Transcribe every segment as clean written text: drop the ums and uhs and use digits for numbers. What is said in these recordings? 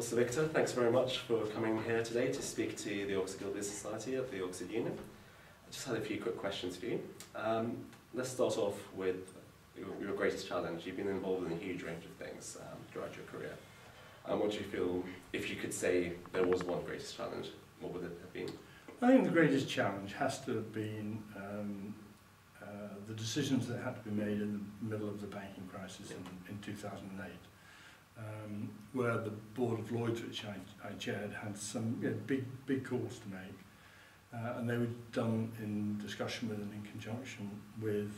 Well, Sir Victor, thanks very much for coming here today to speak to the Oxford Guild Business Society at the Oxford Union. I just had a few quick questions for you. Let's start off with your greatest challenge. You've been involved in a huge range of things throughout your career. What do you feel, if you could say there was one greatest challenge, what would it have been? I think the greatest challenge has to have been the decisions that had to be made in the middle of the banking crisis in 2008, where the board of Lloyds, which I chaired, had some big calls to make, and they were done in discussion with and in conjunction with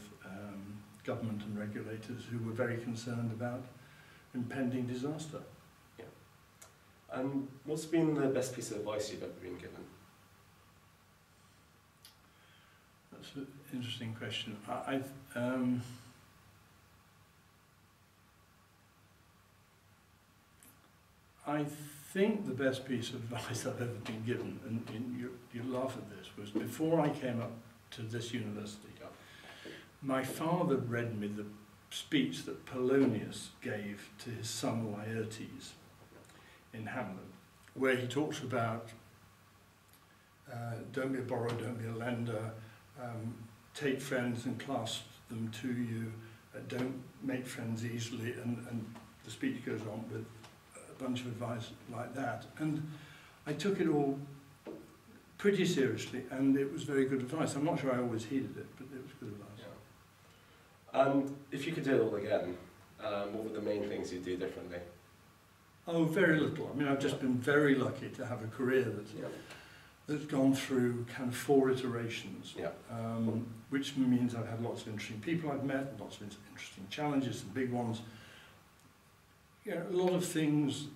government and regulators who were very concerned about impending disaster. Yeah. And what's been the best piece of advice you've ever been given? That's an interesting question. I think the best piece of advice I've ever been given, and you laugh at this, was before I came up to this university, my father read me the speech that Polonius gave to his son Laertes in Hamlet, where he talks about don't be a borrower, don't be a lender, take friends and clasp them to you, don't make friends easily, and the speech goes on with a bunch of advice like that. And I took it all pretty seriously, and it was very good advice. I'm not sure I always heeded it, but it was good advice. Yeah. And if you could do it all again, what were the main things you'd do differently? Oh, very little. I mean, I've just been very lucky to have a career that's gone through kind of 4 iterations, which means I've had lots of interesting people I've met, lots of interesting challenges, some big ones. A lot of things,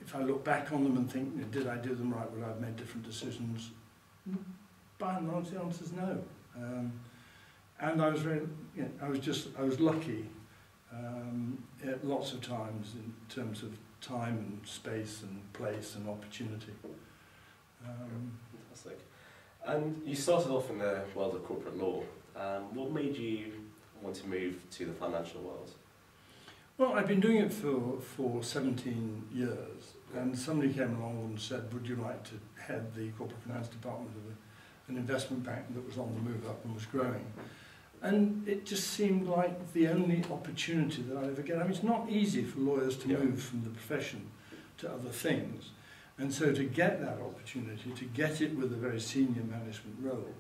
if I look back on them and think, did I do them right, would I have made different decisions? By and large, the answer is no. And I was I was lucky at lots of times in terms of time and space and place and opportunity. Fantastic. And you started off in the world of corporate law. What made you want to move to the financial world? Well, I've been doing it for 17 years, and somebody came along and said, would you like to head the corporate finance department of an investment bank that was on the move up and was growing? And it just seemed like the only opportunity that I'd ever get. I mean, it's not easy for lawyers to move from the profession to other things. And so to get that opportunity, to get it with a very senior management role,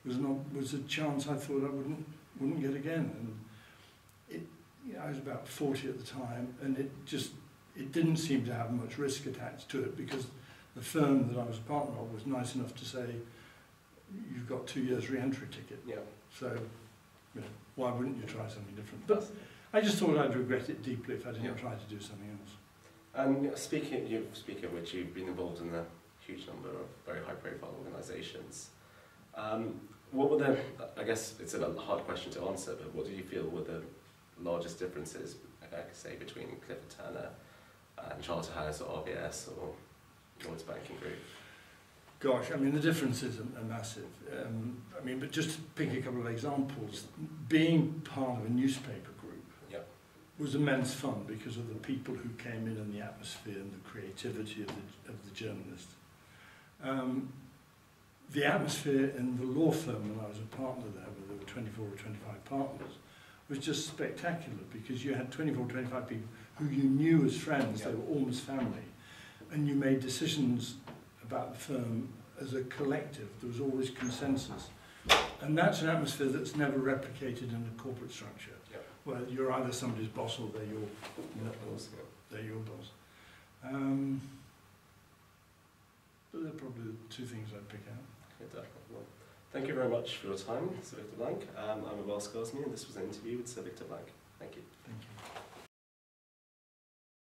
was a chance I thought I wouldn't get again. And I was about 40 at the time, and it didn't seem to have much risk attached to it, because the firm that I was a partner of was nice enough to say, you've got 2 years re-entry ticket. Yeah. So, why wouldn't you try something different? But I just thought I'd regret it deeply if I didn't try to do something else. And speaking of which, you've been involved in a huge number of very high-profile organisations. What were the, I guess it's a hard question to answer, but what do you feel were the largest differences, I could say, between Clifford-Turner and Charterhouse or RBS or Lloyds Banking Group? Gosh, I mean, the differences are massive. I mean, but just to pick a couple of examples, being part of a newspaper group was immense fun because of the people who came in and the atmosphere and the creativity of the journalists. The atmosphere in the law firm when I was a partner there, where there were 24 or 25 partners, was just spectacular, because you had 24 or 25 people who you knew as friends, they were almost family, and you made decisions about the firm as a collective. There was always consensus. And that's an atmosphere that's never replicated in a corporate structure, where you're either somebody's boss or they're your boss. But they're probably the 2 things I'd pick out. Okay, definitely. Well, thank you very much for your time, Sir Victor Blank. I'm Abbas Kazmi, and this was an interview with Sir Victor Blank. Thank you.